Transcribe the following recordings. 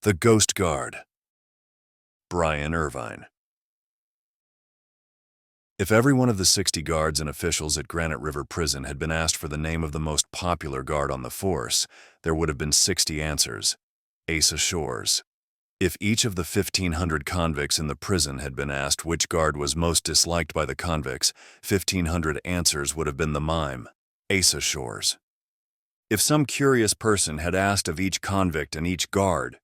The Ghost Guard. Bryan Irvine. If every one of the 60 guards and officials at Granite River Prison had been asked for the name of the most popular guard on the force, there would have been 60 answers. Asa Shores. If each of the 1,500 convicts in the prison had been asked which guard was most disliked by the convicts, 1,500 answers would have been the mime, Asa Shores. If some curious person had asked of each convict and each guard,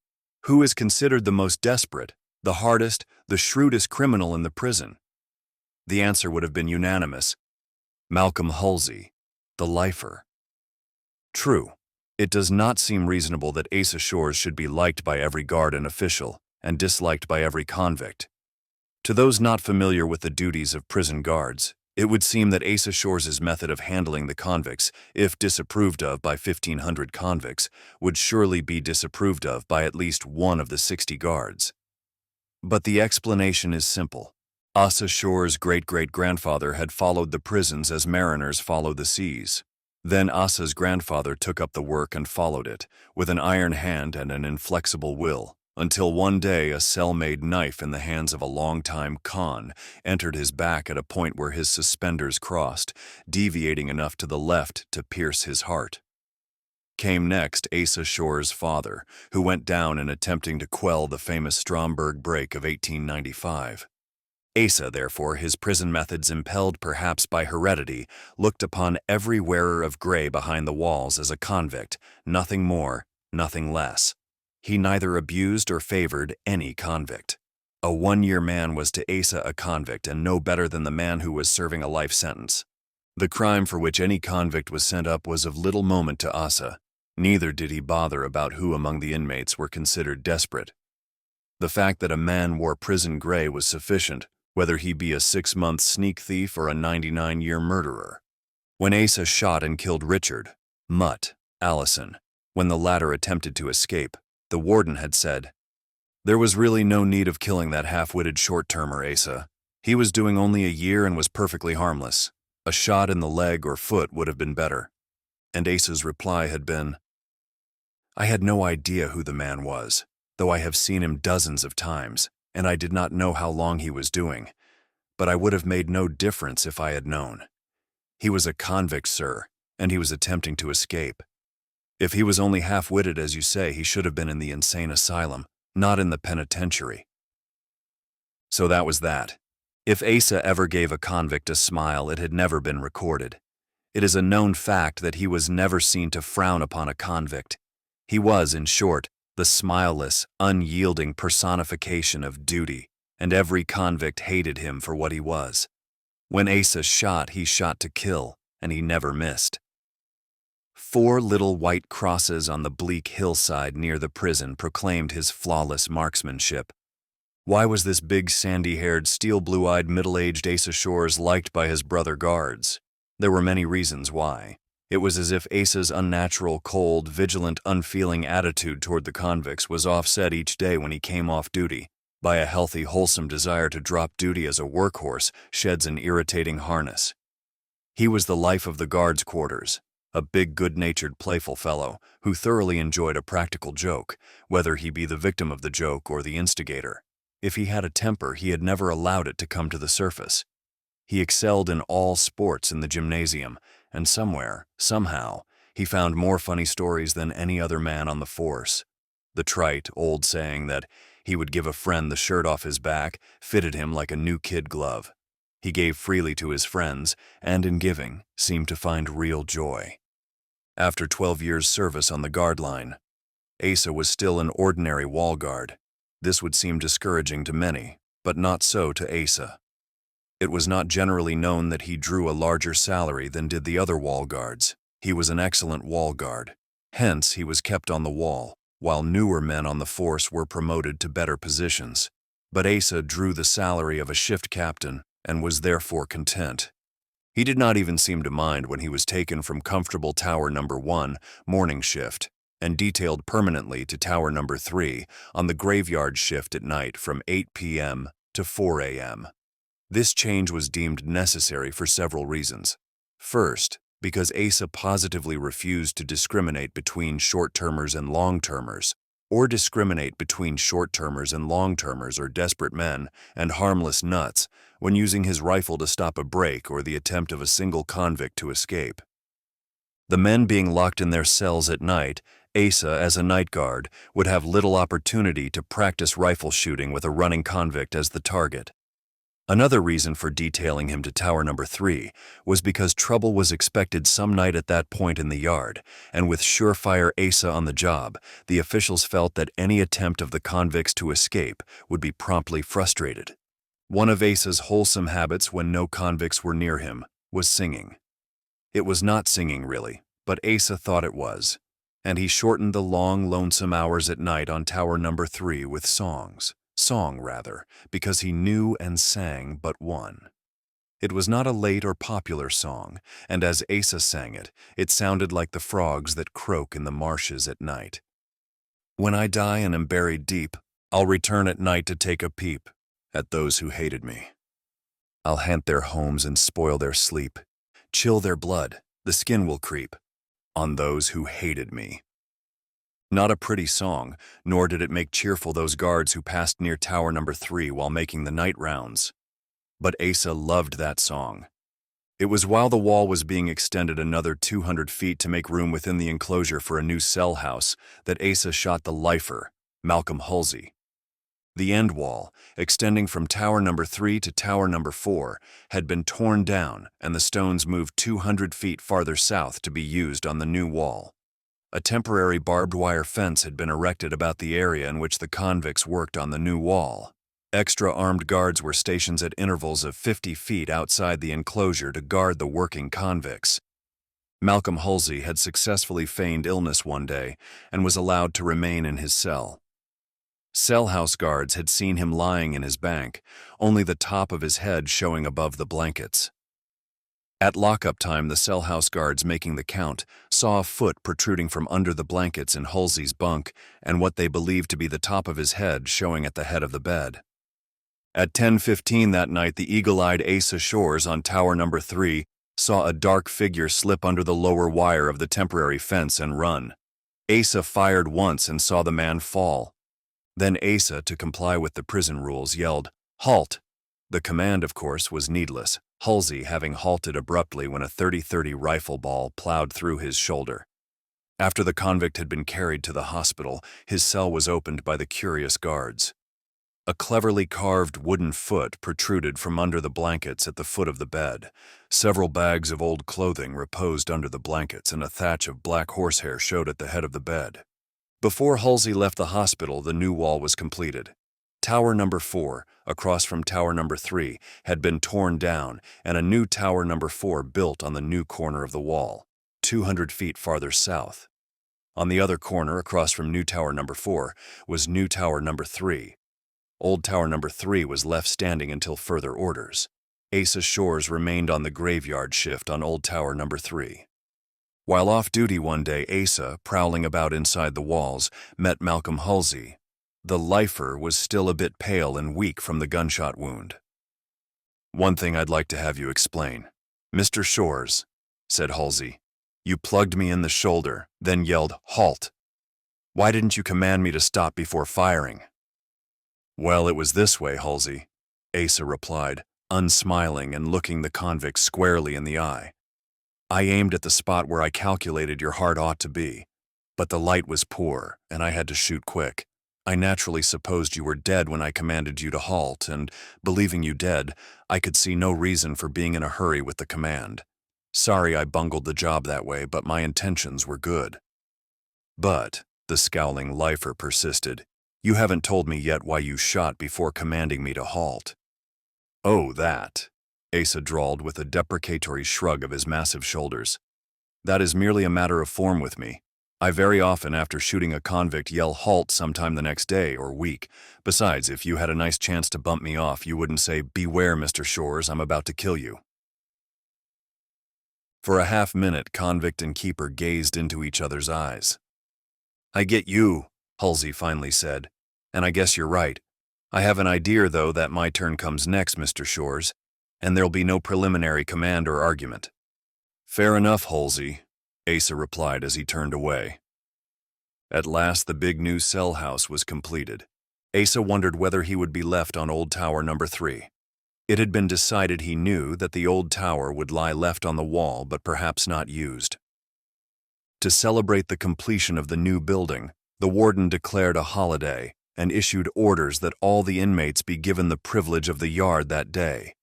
who is considered the most desperate, the hardest, the shrewdest criminal in the prison, the answer would have been unanimous: Malcolm Hulsey, the lifer. True, it does not seem reasonable that Asa Shores should be liked by every guard and official and disliked by every convict. To those not familiar with the duties of prison guards, it would seem that Asa Shores' method of handling the convicts, if disapproved of by 1,500 convicts, would surely be disapproved of by at least one of the 60 guards. But the explanation is simple. Asa Shores' great-great-grandfather had followed the prisons as mariners follow the seas. Then Asa's grandfather took up the work and followed it, with an iron hand and an inflexible will, until one day a cell-made knife in the hands of a long-time con entered his back at a point where his suspenders crossed, deviating enough to the left to pierce his heart. Came next Asa Shores' father, who went down in attempting to quell the famous Stromberg break of 1895. Asa, therefore, his prison methods impelled perhaps by heredity, looked upon every wearer of gray behind the walls as a convict, nothing more, nothing less. He neither abused or favored any convict. A one-year man was to Asa a convict and no better than the man who was serving a life sentence. The crime for which any convict was sent up was of little moment to Asa. Neither did he bother about who among the inmates were considered desperate. The fact that a man wore prison gray was sufficient, whether he be a 6-month sneak thief or a 99-year murderer. When Asa shot and killed Richard, Mutt, Allison, when the latter attempted to escape, the warden had said, "There was really no need of killing that half-witted short-termer, Asa. He was doing only a year and was perfectly harmless. A shot in the leg or foot would have been better." And Asa's reply had been, "I had no idea who the man was, though I have seen him dozens of times, and I did not know how long he was doing, but I would have made no difference if I had known. He was a convict, sir, and he was attempting to escape. If he was only half-witted, as you say, he should have been in the insane asylum, not in the penitentiary." So that was that. If Asa ever gave a convict a smile, it had never been recorded. It is a known fact that he was never seen to frown upon a convict. He was, in short, the smileless, unyielding personification of duty, and every convict hated him for what he was. When Asa shot, he shot to kill, and he never missed. 4 little white crosses on the bleak hillside near the prison proclaimed his flawless marksmanship. Why was this big, sandy-haired, steel-blue-eyed, middle-aged Asa Shores liked by his brother guards? There were many reasons why. It was as if Asa's unnatural, cold, vigilant, unfeeling attitude toward the convicts was offset each day when he came off duty by a healthy, wholesome desire to drop duty as a workhorse sheds an irritating harness. He was the life of the guards' quarters, a big, good-natured, playful fellow who thoroughly enjoyed a practical joke, whether he be the victim of the joke or the instigator. If he had a temper, he had never allowed it to come to the surface. He excelled in all sports in the gymnasium, and somewhere, somehow, he found more funny stories than any other man on the force. The trite, old saying that he would give a friend the shirt off his back fitted him like a new kid glove. He gave freely to his friends, and in giving, seemed to find real joy. After 12 years' service on the guard line, Asa was still an ordinary wall guard. This would seem discouraging to many, but not so to Asa. It was not generally known that he drew a larger salary than did the other wall guards. He was an excellent wall guard. Hence, he was kept on the wall, while newer men on the force were promoted to better positions. But Asa drew the salary of a shift captain and was therefore content. He did not even seem to mind when he was taken from comfortable Tower No. 1, morning shift, and detailed permanently to Tower No. 3 on the graveyard shift at night from 8 p.m. to 4 a.m. This change was deemed necessary for several reasons. First, because Asa positively refused to discriminate between short-termers and long-termers, or discriminate between short-termers and long-termers or desperate men and harmless nuts when using his rifle to stop a break or the attempt of a single convict to escape. The men being locked in their cells at night, Asa, as a night guard, would have little opportunity to practice rifle shooting with a running convict as the target. Another reason for detailing him to Tower Number 3 was because trouble was expected some night at that point in the yard, and with surefire Asa on the job, the officials felt that any attempt of the convicts to escape would be promptly frustrated. One of Asa's wholesome habits when no convicts were near him was singing. It was not singing really, but Asa thought it was, and he shortened the long, lonesome hours at night on Tower Number 3 with song, because he knew and sang but one. It was not a late or popular song, and as Asa sang it, it sounded like the frogs that croak in the marshes at night. When I die and am buried deep, I'll return at night to take a peep at those who hated me. I'll haunt their homes and spoil their sleep, chill their blood, the skin will creep, on those who hated me. Not a pretty song, nor did it make cheerful those guards who passed near Tower Number 3 while making the night rounds. But Asa loved that song. It was while the wall was being extended another 200 feet to make room within the enclosure for a new cell house that Asa shot the lifer, Malcolm Hulsey. The end wall, extending from Tower Number 3 to Tower Number 4, had been torn down and the stones moved 200 feet farther south to be used on the new wall. A temporary barbed wire fence had been erected about the area in which the convicts worked on the new wall. Extra armed guards were stationed at intervals of 50 feet outside the enclosure to guard the working convicts. Malcolm Hulsey had successfully feigned illness one day and was allowed to remain in his cell. Cell house guards had seen him lying in his bank, only the top of his head showing above the blankets. At lockup time, the cell house guards making the count saw a foot protruding from under the blankets in Hulsey's bunk and what they believed to be the top of his head showing at the head of the bed. At 10:15 that night, the eagle-eyed Asa Shores on Tower Number 3 saw a dark figure slip under the lower wire of the temporary fence and run. Asa fired once and saw the man fall. Then Asa, to comply with the prison rules, yelled, "Halt!" The command, of course, was needless, Hulsey having halted abruptly when a .30-30 rifle ball plowed through his shoulder. After the convict had been carried to the hospital, his cell was opened by the curious guards. A cleverly carved wooden foot protruded from under the blankets at the foot of the bed. Several bags of old clothing reposed under the blankets, and a thatch of black horsehair showed at the head of the bed. Before Hulsey left the hospital, the new wall was completed. Tower Number 4, across from Tower Number 3, had been torn down, and a new Tower Number 4 built on the new corner of the wall, 200 feet farther south. On the other corner, across from new Tower Number 4, was new Tower Number 3. Old Tower Number 3 was left standing until further orders. Asa Shores remained on the graveyard shift on Old Tower Number 3. While off duty one day, Asa, prowling about inside the walls, met Malcolm Hulsey. The lifer was still a bit pale and weak from the gunshot wound. "One thing I'd like to have you explain. Mr. Shores," said Hulsey, "you plugged me in the shoulder, then yelled, 'Halt!' Why didn't you command me to stop before firing?" "Well, it was this way, Hulsey," Asa replied, unsmiling and looking the convict squarely in the eye. "I aimed at the spot where I calculated your heart ought to be, but the light was poor, and I had to shoot quick. I naturally supposed you were dead when I commanded you to halt, and, believing you dead, I could see no reason for being in a hurry with the command. Sorry I bungled the job that way, but my intentions were good." "But," the scowling lifer persisted, "you haven't told me yet why you shot before commanding me to halt." "Oh, that," Asa drawled with a deprecatory shrug of his massive shoulders. "That is merely a matter of form with me. I very often, after shooting a convict, yell 'halt' sometime the next day or week. Besides, if you had a nice chance to bump me off, you wouldn't say, 'Beware, Mr. Shores, I'm about to kill you.'" For a half-minute, convict and keeper gazed into each other's eyes. "I get you," Hulsey finally said, "and I guess you're right. I have an idea, though, that my turn comes next, Mr. Shores, and there'll be no preliminary command or argument." "Fair enough, Hulsey," Asa replied as he turned away. At last, the big new cell house was completed. Asa wondered whether he would be left on Old Tower number 3. It had been decided, he knew, that the old tower would lie left on the wall but perhaps not used. To celebrate the completion of the new building, the warden declared a holiday and issued orders that all the inmates be given the privilege of the yard that day.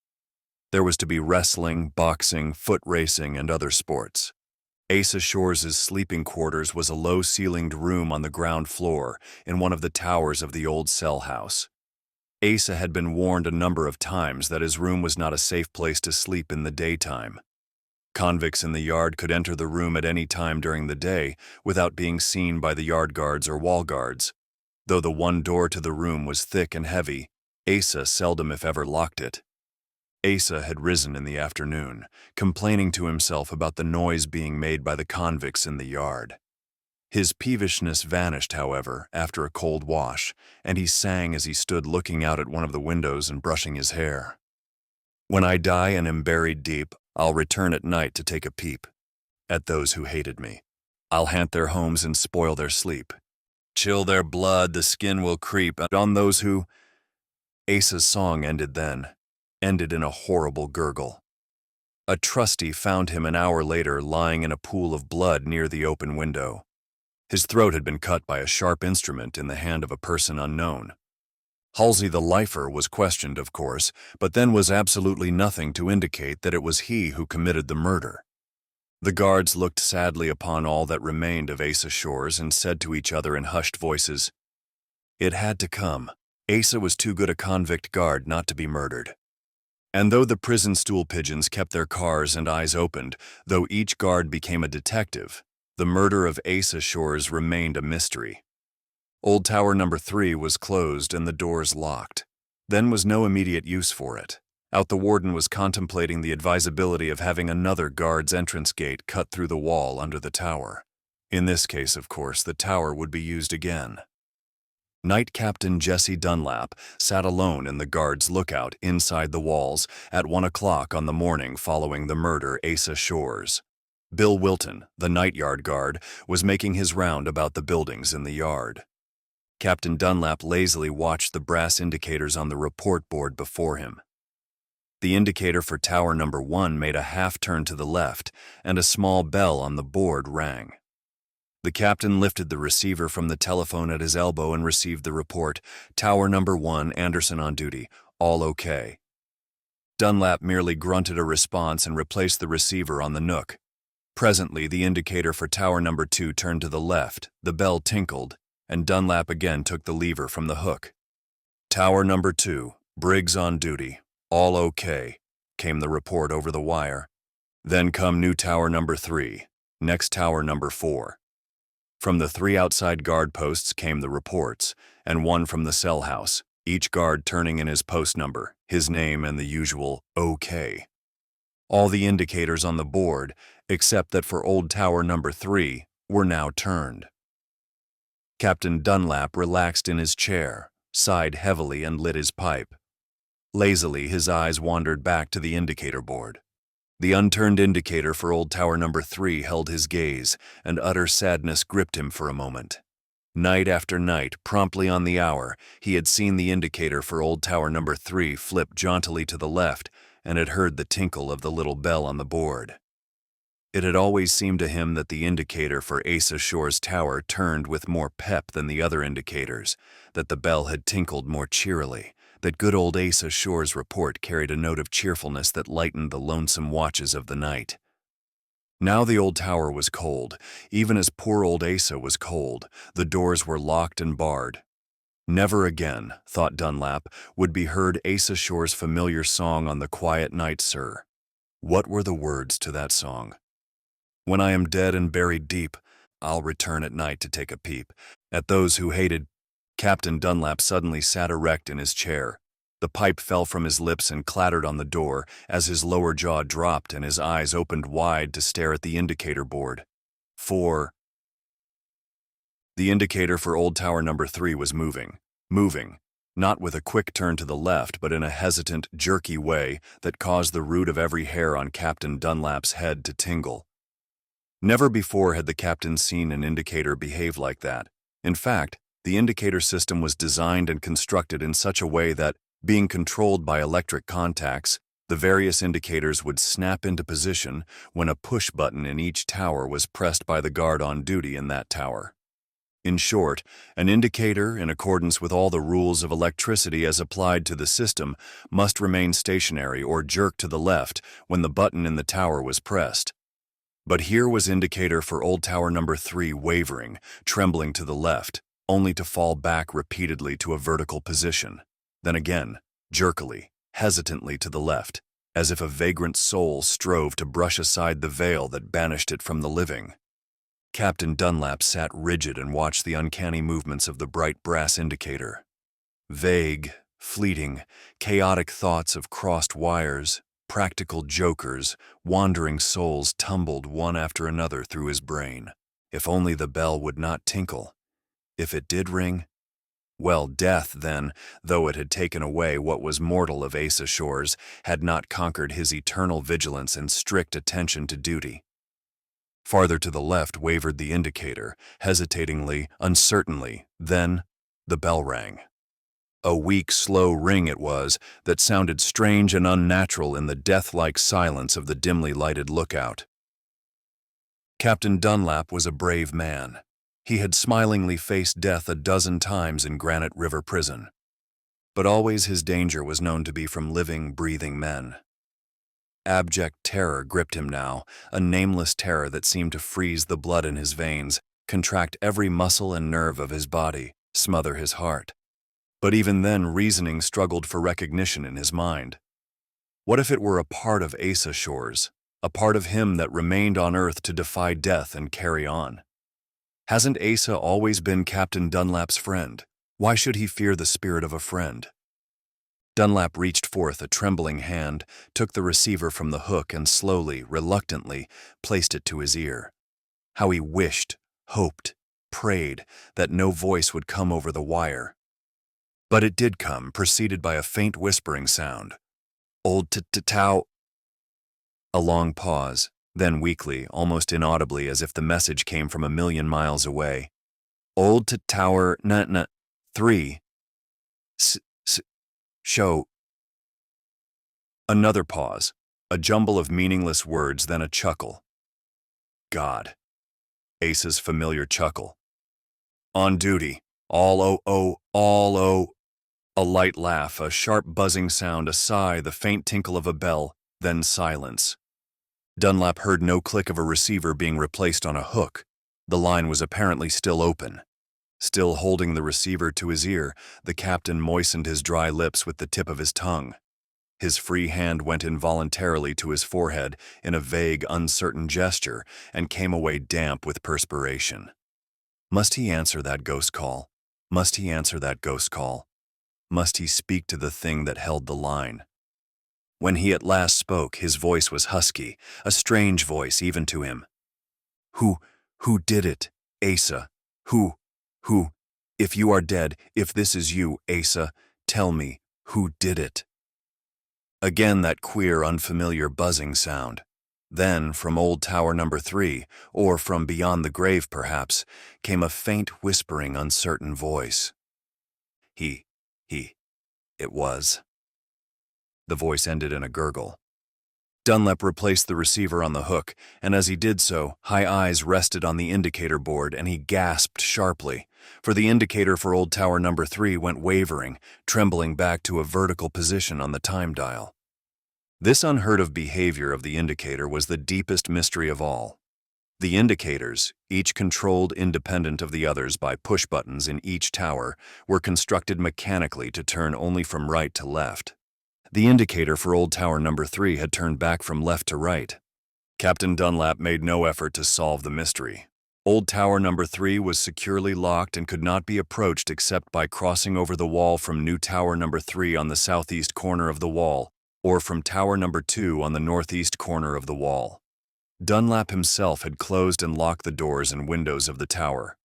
There was to be wrestling, boxing, foot racing, and other sports. Asa Shores' sleeping quarters was a low-ceilinged room on the ground floor in one of the towers of the old cell house. Asa had been warned a number of times that his room was not a safe place to sleep in the daytime. Convicts in the yard could enter the room at any time during the day without being seen by the yard guards or wall guards. Though the one door to the room was thick and heavy, Asa seldom if ever locked it. Asa had risen in the afternoon, complaining to himself about the noise being made by the convicts in the yard. His peevishness vanished, however, after a cold wash, and he sang as he stood looking out at one of the windows and brushing his hair. "When I die and am buried deep, I'll return at night to take a peep at those who hated me. I'll haunt their homes and spoil their sleep. Chill their blood, the skin will creep on those who—" Asa's song ended then, ended in a horrible gurgle. A trustee found him an hour later lying in a pool of blood near the open window. His throat had been cut by a sharp instrument in the hand of a person unknown. Hulsey the lifer was questioned, of course, but then was absolutely nothing to indicate that it was he who committed the murder. The guards looked sadly upon all that remained of Asa Shores and said to each other in hushed voices, "It had to come. Asa was too good a convict guard not to be murdered." And though the prison stool pigeons kept their cars and eyes opened, though each guard became a detective, the murder of Asa Shores remained a mystery. Old Tower number 3 was closed and the doors locked. Then was no immediate use for it. Out the warden was contemplating the advisability of having another guard's entrance gate cut through the wall under the tower. In this case, of course, the tower would be used again. Night Captain Jesse Dunlap sat alone in the guard's lookout inside the walls at 1 o'clock on the morning following the murder Asa Shores. Bill Wilton, the night yard guard, was making his round about the buildings in the yard. Captain Dunlap lazily watched the brass indicators on the report board before him. The indicator for Tower number 1 made a half-turn to the left, and a small bell on the board rang. The captain lifted the receiver from the telephone at his elbow and received the report, "Tower number 1, Anderson on duty, all okay." Dunlap merely grunted a response and replaced the receiver on the nook. Presently, the indicator for Tower number 2 turned to the left, the bell tinkled, and Dunlap again took the lever from the hook. "Tower number 2, Briggs on duty, all okay," came the report over the wire. "Then come new Tower number 3, next Tower number 4. From the 3 outside guard posts came the reports, and one from the cell house, each guard turning in his post number, his name, and the usual "OK." All the indicators on the board, except that for Old Tower number 3, were now turned. Captain Dunlap relaxed in his chair, sighed heavily, and lit his pipe. Lazily, his eyes wandered back to the indicator board. The unturned indicator for Old Tower number 3 held his gaze, and utter sadness gripped him for a moment. Night after night, promptly on the hour, he had seen the indicator for Old Tower number 3 flip jauntily to the left, and had heard the tinkle of the little bell on the board. It had always seemed to him that the indicator for Asa Shores Tower turned with more pep than the other indicators, that the bell had tinkled more cheerily, that good old Asa Shores' report carried a note of cheerfulness that lightened the lonesome watches of the night. Now the old tower was cold, even as poor old Asa was cold. The doors were locked and barred. Never again, thought Dunlap, would be heard Asa Shores' familiar song on the quiet night, sir. What were the words to that song? "When I am dead and buried deep, I'll return at night to take a peep at those who hated—" Captain Dunlap suddenly sat erect in his chair. The pipe fell from his lips and clattered on the door as his lower jaw dropped and his eyes opened wide to stare at the indicator board. The indicator for Old Tower number 3 was moving, not with a quick turn to the left, but in a hesitant, jerky way that caused the root of every hair on Captain Dunlap's head to tingle. Never before had the captain seen an indicator behave like that. In fact, the indicator system was designed and constructed in such a way that, being controlled by electric contacts, the various indicators would snap into position when a push button in each tower was pressed by the guard on duty in that tower. In short, an indicator, in accordance with all the rules of electricity as applied to the system, must remain stationary or jerk to the left when the button in the tower was pressed. But here was indicator for old tower number 3 wavering, trembling to the left, only to fall back repeatedly to a vertical position. Then again, jerkily, hesitantly to the left, as if a vagrant soul strove to brush aside the veil that banished it from the living. Captain Dunlap sat rigid and watched the uncanny movements of the bright brass indicator. Vague, fleeting, chaotic thoughts of crossed wires, practical jokers, wandering souls tumbled one after another through his brain. If only the bell would not tinkle. If it did ring, well, death then, though it had taken away what was mortal of Asa Shores, had not conquered his eternal vigilance and strict attention to duty. Farther to the left wavered the indicator, hesitatingly, uncertainly. Then the bell rang. A weak, slow ring it was that sounded strange and unnatural in the death-like silence of the dimly lighted lookout. Captain Dunlap was a brave man. He had smilingly faced death a dozen times in Granite River Prison. But always his danger was known to be from living, breathing men. Abject terror gripped him now, a nameless terror that seemed to freeze the blood in his veins, contract every muscle and nerve of his body, smother his heart. But even then reasoning struggled for recognition in his mind. What if it were a part of Asa Shores, a part of him that remained on earth to defy death and carry on? Hasn't Asa always been Captain Dunlap's friend? Why should he fear the spirit of a friend? Dunlap reached forth a trembling hand, took the receiver from the hook and slowly, reluctantly, placed it to his ear. How he wished, hoped, prayed that no voice would come over the wire. But it did come, preceded by a faint whispering sound. Old t-t-tow. A long pause, then weakly, almost inaudibly as if the message came from a million miles away. Old t-tower n-3. Show. Another pause, a jumble of meaningless words, then a chuckle. God. Asa's familiar chuckle. On duty. All o. A light laugh, a sharp buzzing sound, a sigh, the faint tinkle of a bell, then silence. Dunlap heard no click of a receiver being replaced on a hook. The line was apparently still open. Still holding the receiver to his ear, the captain moistened his dry lips with the tip of his tongue. His free hand went involuntarily to his forehead in a vague, uncertain gesture and came away damp with perspiration. Must he answer that ghost call? Must he answer that ghost call? Must he speak to the thing that held the line? When he at last spoke, his voice was husky, a strange voice even to him. Who did it, Asa? Who, if you are dead, if this is you, Asa, tell me, who did it? Again that queer, unfamiliar buzzing sound. Then, from old tower number 3, or from beyond the grave perhaps, came a faint, whispering, uncertain voice. It was. The voice ended in a gurgle. Dunlap replaced the receiver on the hook, and as he did so, high eyes rested on the indicator board and he gasped sharply, for the indicator for old tower number 3 went wavering, trembling back to a vertical position on the time dial. This unheard-of behavior of the indicator was the deepest mystery of all. The indicators, each controlled independent of the others by push buttons in each tower, were constructed mechanically to turn only from right to left. The indicator for old tower number 3 had turned back from left to right. Captain Dunlap made no effort to solve the mystery. Old tower number 3 was securely locked and could not be approached except by crossing over the wall from new tower number 3 on the southeast corner of the wall, or from tower number 2 on the northeast corner of the wall. Dunlap himself had closed and locked the doors and windows of the tower.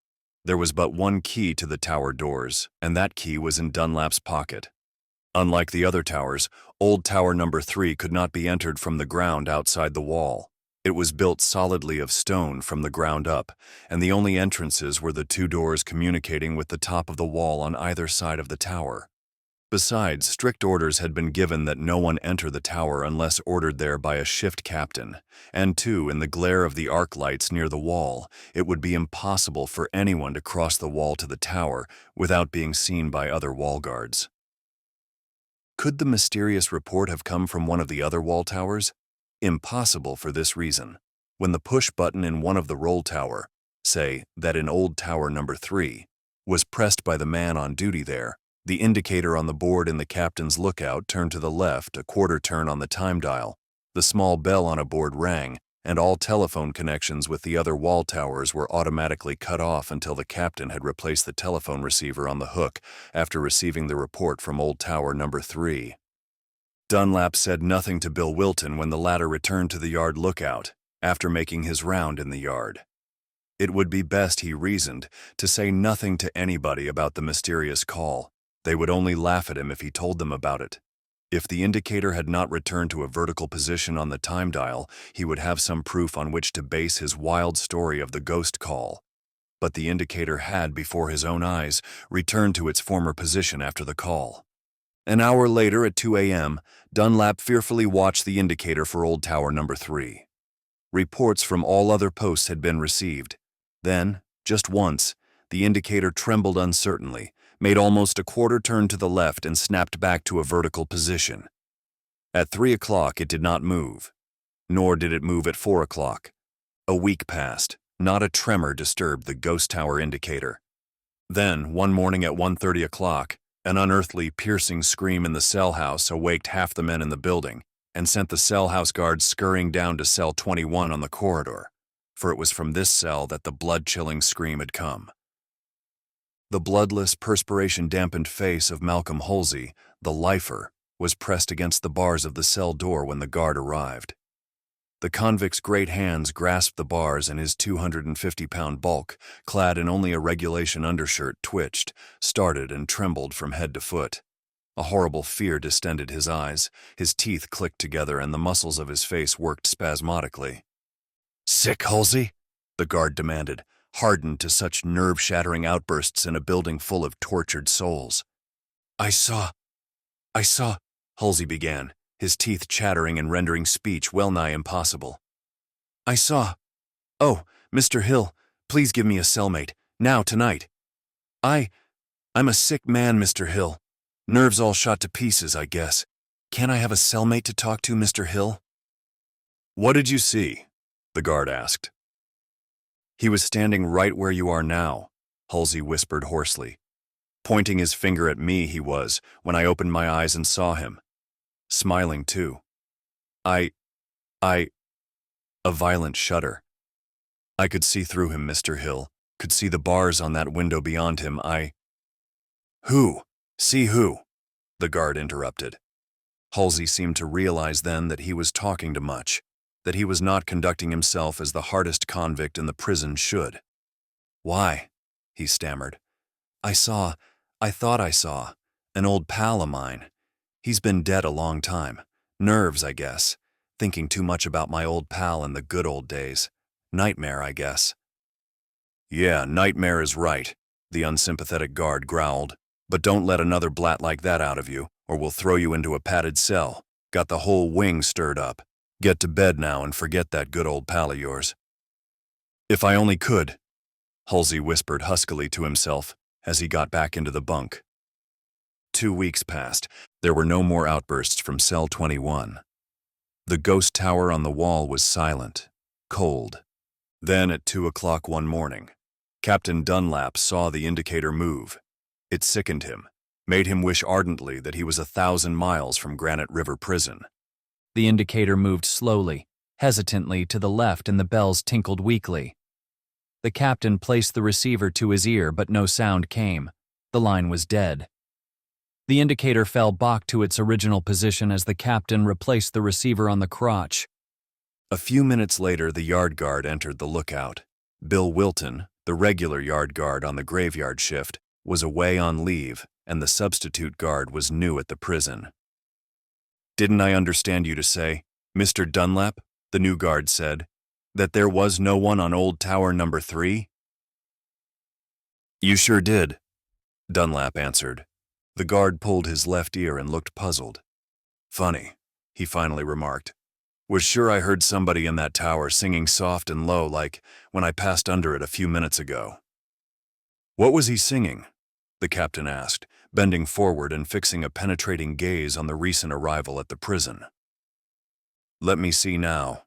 There was but one key to the tower doors, and that key was in Dunlap's pocket. Unlike the other towers, old tower number 3 could not be entered from the ground outside the wall. It was built solidly of stone from the ground up, and the only entrances were the two doors communicating with the top of the wall on either side of the tower. Besides, strict orders had been given that no one enter the tower unless ordered there by a shift captain, and too, in the glare of the arc lights near the wall, it would be impossible for anyone to cross the wall to the tower without being seen by other wall guards. Could the mysterious report have come from one of the other wall towers? Impossible for this reason. When the push button in one of the roll tower, say that in old tower number 3, was pressed by the man on duty there, the indicator on the board in the captain's lookout turned to the left a quarter turn on the time dial, the small bell on a board rang, and all telephone connections with the other wall towers were automatically cut off until the captain had replaced the telephone receiver on the hook after receiving the report from old tower number 3. Dunlap said nothing to Bill Wilton when the latter returned to the yard lookout after making his round in the yard. It would be best, he reasoned, to say nothing to anybody about the mysterious call. They would only laugh at him if he told them about it. If the indicator had not returned to a vertical position on the time dial, he would have some proof on which to base his wild story of the ghost call. But the indicator had, before his own eyes, returned to its former position after the call. An hour later, at 2 a.m., Dunlap fearfully watched the indicator for old tower number 3. Reports from all other posts had been received. Then, just once, the indicator trembled uncertainly, made almost a quarter turn to the left and snapped back to a vertical position. At 3 o'clock it did not move, nor did it move at 4 o'clock. A week passed. Not a tremor disturbed the ghost tower indicator. Then, one morning at 1:30 o'clock, an unearthly, piercing scream in the cell house awaked half the men in the building and sent the cell house guards scurrying down to cell 21 on the corridor, for it was from this cell that the blood-chilling scream had come. The bloodless, perspiration-dampened face of Malcolm Hulsey, the lifer, was pressed against the bars of the cell door when the guard arrived. The convict's great hands grasped the bars and his 250-pound bulk, clad in only a regulation undershirt, twitched, started, and trembled from head to foot. A horrible fear distended his eyes, his teeth clicked together, and the muscles of his face worked spasmodically. "Sick, Hulsey?" the guard demanded, hardened to such nerve-shattering outbursts in a building full of tortured souls. I saw, Hulsey began, his teeth chattering and rendering speech well-nigh impossible. I saw. Oh, Mr. Hill, please give me a cellmate, now, tonight. I'm a sick man, Mr. Hill. Nerves all shot to pieces, I guess. Can't I have a cellmate to talk to, Mr. Hill? What did you see? The guard asked. He was standing right where you are now, Hulsey whispered hoarsely. Pointing his finger at me, he was, when I opened my eyes and saw him. Smiling, too. A violent shudder. I could see through him, Mr. Hill, could see the bars on that window beyond him. Who? See who? The guard interrupted. Hulsey seemed to realize then that he was talking too much, that he was not conducting himself as the hardest convict in the prison should. Why? He stammered. I thought I saw, an old pal of mine. He's been dead a long time. Nerves, I guess. Thinking too much about my old pal in the good old days. Nightmare, I guess. Yeah, nightmare is right, the unsympathetic guard growled. But don't let another blat like that out of you, or we'll throw you into a padded cell. Got the whole wing stirred up. Get to bed now and forget that good old pal of yours. If I only could, Hulsey whispered huskily to himself as he got back into the bunk. 2 weeks passed. There were no more outbursts from cell 21. The ghost tower on the wall was silent, cold. Then at 2 o'clock one morning, Captain Dunlap saw the indicator move. It sickened him, made him wish ardently that he was 1,000 miles from Granite River Prison. The indicator moved slowly, hesitantly to the left, and the bells tinkled weakly. The captain placed the receiver to his ear, but no sound came. The line was dead. The indicator fell back to its original position as the captain replaced the receiver on the crotch. A few minutes later, the yard guard entered the lookout. Bill Wilton, the regular yard guard on the graveyard shift, was away on leave, and the substitute guard was new at the prison. Didn't I understand you to say, Mr. Dunlap? The new guard said, That there was no one on Old Tower number 3? You sure did, Dunlap answered. The guard pulled his left ear and looked puzzled. Funny, he finally remarked. Was sure I heard somebody in that tower singing soft and low like when I passed under it a few minutes ago. What was he singing? The captain asked, bending forward and fixing a penetrating gaze on the recent arrival at the prison. Let me see now,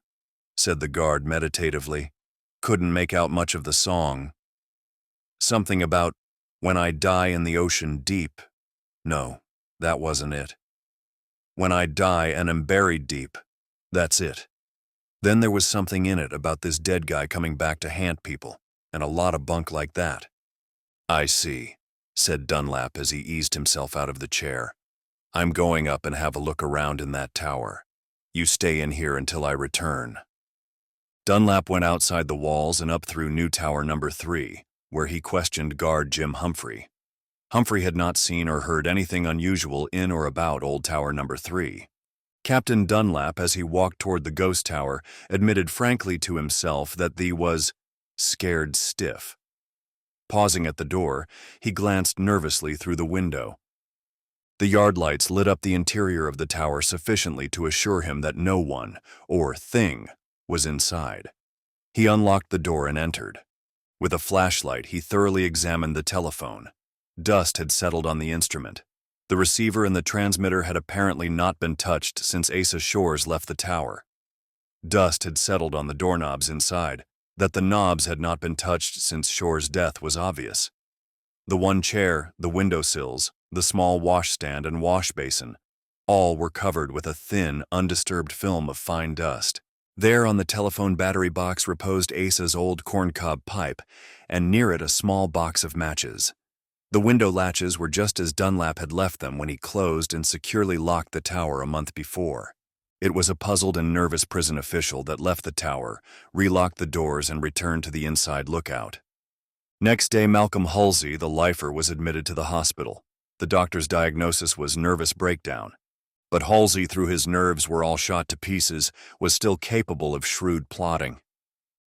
said the guard meditatively. Couldn't make out much of the song. Something about, when I die in the ocean deep. No, that wasn't it. When I die and am buried deep. That's it. Then there was something in it about this dead guy coming back to haunt people, and a lot of bunk like that. I see, said Dunlap as he eased himself out of the chair. I'm going up and have a look around in that tower. You stay in here until I return. Dunlap went outside the walls and up through New Tower number 3, where he questioned guard Jim Humphrey. Humphrey had not seen or heard anything unusual in or about Old Tower number 3. Captain Dunlap, as he walked toward the ghost tower, admitted frankly to himself that he was scared stiff. Pausing at the door, he glanced nervously through the window. The yard lights lit up the interior of the tower sufficiently to assure him that no one, or thing, was inside. He unlocked the door and entered. With a flashlight, he thoroughly examined the telephone. Dust had settled on the instrument. The receiver and the transmitter had apparently not been touched since Asa Shores left the tower. Dust had settled on the doorknobs inside. That the knobs had not been touched since Shores' death was obvious. The one chair, the windowsills, the small washstand and wash basin, all were covered with a thin, undisturbed film of fine dust. There on the telephone battery box reposed Asa's old corncob pipe, and near it a small box of matches. The window latches were just as Dunlap had left them when he closed and securely locked the tower a month before. It was a puzzled and nervous prison official that left the tower, relocked the doors, and returned to the inside lookout. Next day, Malcolm Hulsey, the lifer, was admitted to the hospital. The doctor's diagnosis was nervous breakdown. But Hulsey, through his nerves were all shot to pieces, was still capable of shrewd plotting.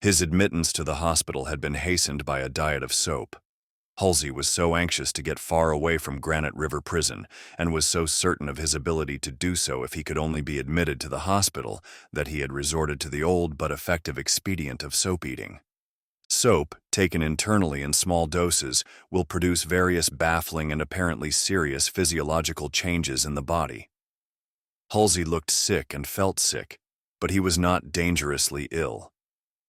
His admittance to the hospital had been hastened by a diet of soap. Hulsey was so anxious to get far away from Granite River Prison, and was so certain of his ability to do so if he could only be admitted to the hospital, that he had resorted to the old but effective expedient of soap eating. Soap, taken internally in small doses, will produce various baffling and apparently serious physiological changes in the body. Hulsey looked sick and felt sick, but he was not dangerously ill.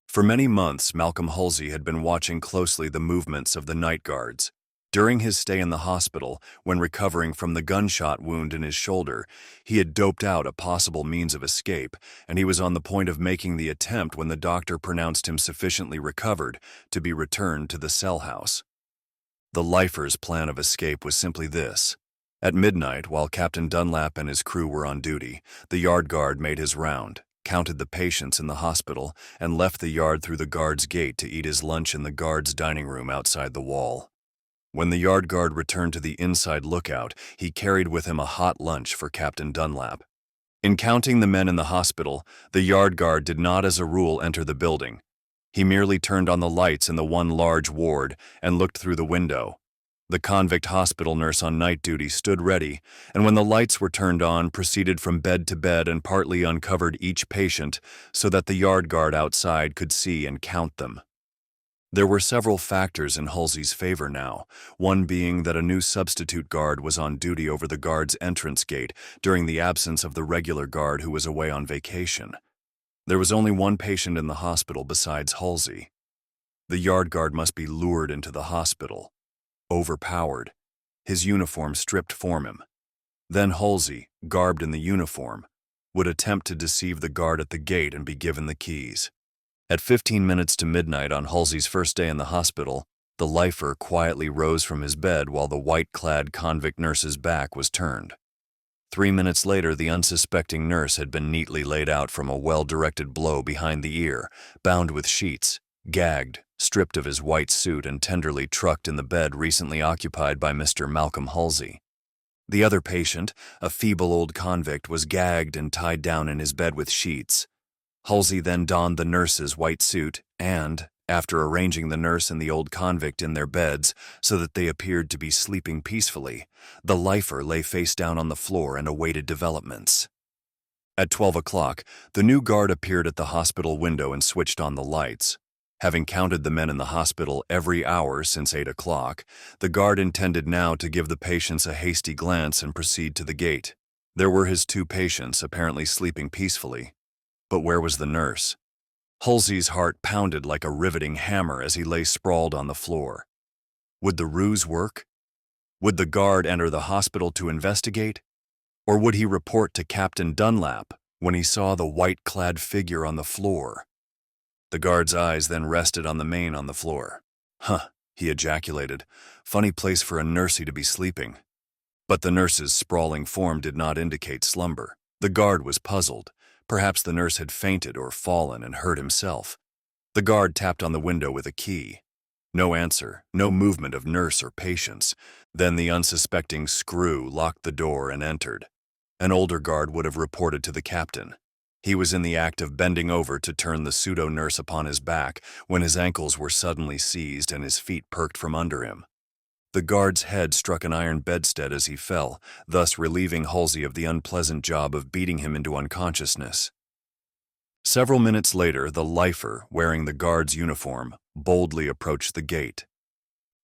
For many months, Malcolm Hulsey had been watching closely the movements of the night guards. During his stay in the hospital, when recovering from the gunshot wound in his shoulder, he had doped out a possible means of escape, and he was on the point of making the attempt when the doctor pronounced him sufficiently recovered to be returned to the cell house. The lifer's plan of escape was simply this. At midnight, while Captain Dunlap and his crew were on duty, the yard guard made his round, counted the patients in the hospital, and left the yard through the guard's gate to eat his lunch in the guard's dining room outside the wall. When the yard guard returned to the inside lookout, he carried with him a hot lunch for Captain Dunlap. In counting the men in the hospital, the yard guard did not as a rule enter the building. He merely turned on the lights in the one large ward and looked through the window. The convict hospital nurse on night duty stood ready, and when the lights were turned on, proceeded from bed to bed and partly uncovered each patient so that the yard guard outside could see and count them. There were several factors in Hulsey's favor now, one being that a new substitute guard was on duty over the guard's entrance gate during the absence of the regular guard who was away on vacation. There was only one patient in the hospital besides Hulsey. The yard guard must be lured into the hospital, overpowered, his uniform stripped from him. Then Hulsey, garbed in the uniform, would attempt to deceive the guard at the gate and be given the keys. At 15 minutes to midnight on Hulsey's first day in the hospital, the lifer quietly rose from his bed while the white-clad convict nurse's back was turned. 3 minutes later, the unsuspecting nurse had been neatly laid out from a well-directed blow behind the ear, bound with sheets, gagged, stripped of his white suit, and tenderly trucked in the bed recently occupied by Mr. Malcolm Hulsey. The other patient, a feeble old convict, was gagged and tied down in his bed with sheets. Hulsey then donned the nurse's white suit and, after arranging the nurse and the old convict in their beds so that they appeared to be sleeping peacefully, the lifer lay face down on the floor and awaited developments. At 12 o'clock, the new guard appeared at the hospital window and switched on the lights. Having counted the men in the hospital every hour since 8 o'clock, the guard intended now to give the patients a hasty glance and proceed to the gate. There were his 2 patients, apparently sleeping peacefully. But where was the nurse? Hulsey's heart pounded like a riveting hammer as he lay sprawled on the floor. Would the ruse work? Would the guard enter the hospital to investigate? Or would he report to Captain Dunlap when he saw the white-clad figure on the floor? The guard's eyes then rested on the mane on the floor. "Huh," he ejaculated. "Funny place for a nursey to be sleeping." But the nurse's sprawling form did not indicate slumber. The guard was puzzled. Perhaps the nurse had fainted or fallen and hurt himself. The guard tapped on the window with a key. No answer, no movement of nurse or patients. Then the unsuspecting screw locked the door and entered. An older guard would have reported to the captain. He was in the act of bending over to turn the pseudo-nurse upon his back when his ankles were suddenly seized and his feet perked from under him. The guard's head struck an iron bedstead as he fell, thus relieving Hulsey of the unpleasant job of beating him into unconsciousness. Several minutes later, the lifer, wearing the guard's uniform, boldly approached the gate.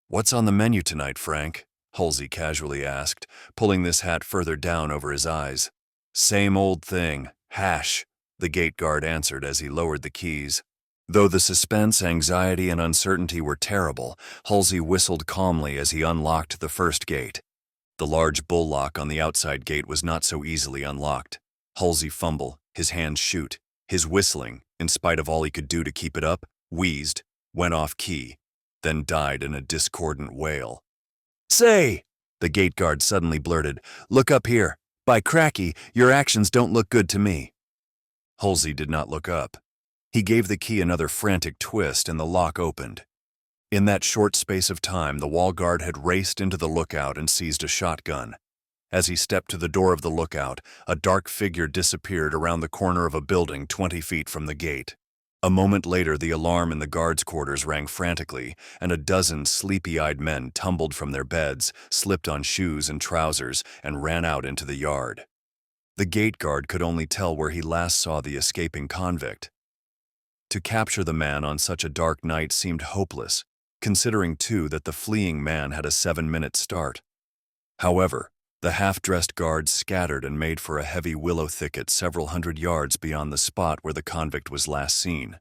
"What's on the menu tonight, Frank?" Hulsey casually asked, pulling this hat further down over his eyes. "Same old thing, hash," the gate guard answered as he lowered the keys. Though the suspense, anxiety, and uncertainty were terrible, Hulsey whistled calmly as he unlocked the first gate. The large bull lock on the outside gate was not so easily unlocked. Hulsey fumbled, his hands shoot. His whistling, in spite of all he could do to keep it up, wheezed, went off key, then died in a discordant wail. "Say!" the gate guard suddenly blurted. "Look up here. By cracky, your actions don't look good to me." Hulsey did not look up. He gave the key another frantic twist and the lock opened. In that short space of time, the wall guard had raced into the lookout and seized a shotgun. As he stepped to the door of the lookout, a dark figure disappeared around the corner of a building 20 feet from the gate. A moment later, the alarm in the guards' quarters rang frantically, and a dozen sleepy-eyed men tumbled from their beds, slipped on shoes and trousers, and ran out into the yard. The gate guard could only tell where he last saw the escaping convict. To capture the man on such a dark night seemed hopeless, considering too that the fleeing man had a 7-minute start. However, the half-dressed guards scattered and made for a heavy willow thicket several hundred yards beyond the spot where the convict was last seen.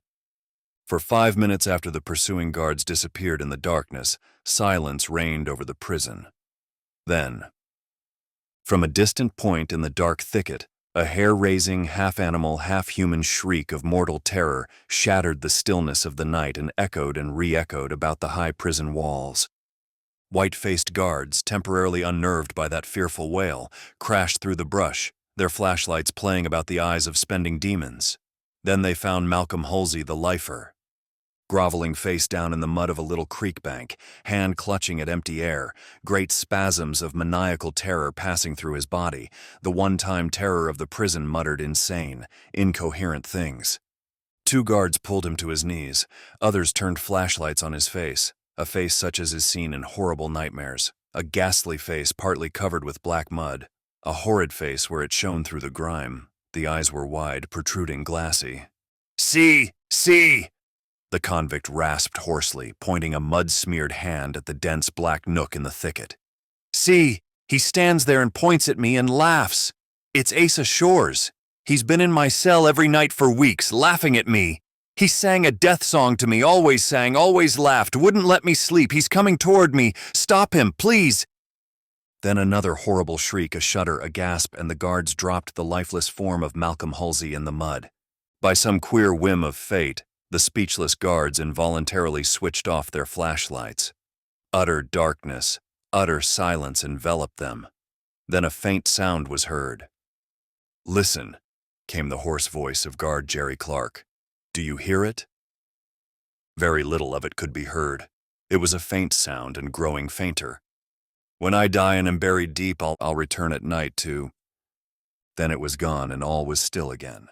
For 5 minutes after the pursuing guards disappeared in the darkness, silence reigned over the prison. Then, from a distant point in the dark thicket, a hair-raising, half-animal, half-human shriek of mortal terror shattered the stillness of the night and echoed and re-echoed about the high prison walls. White-faced guards, temporarily unnerved by that fearful wail, crashed through the brush, their flashlights playing about the eyes of spending demons. Then they found Malcolm Hulsey, the lifer, groveling face down in the mud of a little creek bank, hand clutching at empty air, great spasms of maniacal terror passing through his body. The one-time terror of the prison muttered insane, incoherent things. 2 guards pulled him to his knees. Others turned flashlights on his face, a face such as is seen in horrible nightmares, a ghastly face partly covered with black mud, a horrid face where it shone through the grime. The eyes were wide, protruding, glassy. "See! See!" the convict rasped hoarsely, pointing a mud-smeared hand at the dense black nook in the thicket. "See! He stands there and points at me and laughs. It's Asa Shores. He's been in my cell every night for weeks, laughing at me. He sang a death song to me, always sang, always laughed, wouldn't let me sleep. He's coming toward me. Stop him, please." Then another horrible shriek, a shudder, a gasp, and the guards dropped the lifeless form of Malcolm Hulsey in the mud. By some queer whim of fate, the speechless guards involuntarily switched off their flashlights. Utter darkness, utter silence enveloped them. Then a faint sound was heard. "Listen," came the hoarse voice of guard Jerry Clark. "Do you hear it?" Very little of it could be heard. It was a faint sound and growing fainter. "When I die and am buried deep, I'll return at night to—" Then it was gone and all was still again.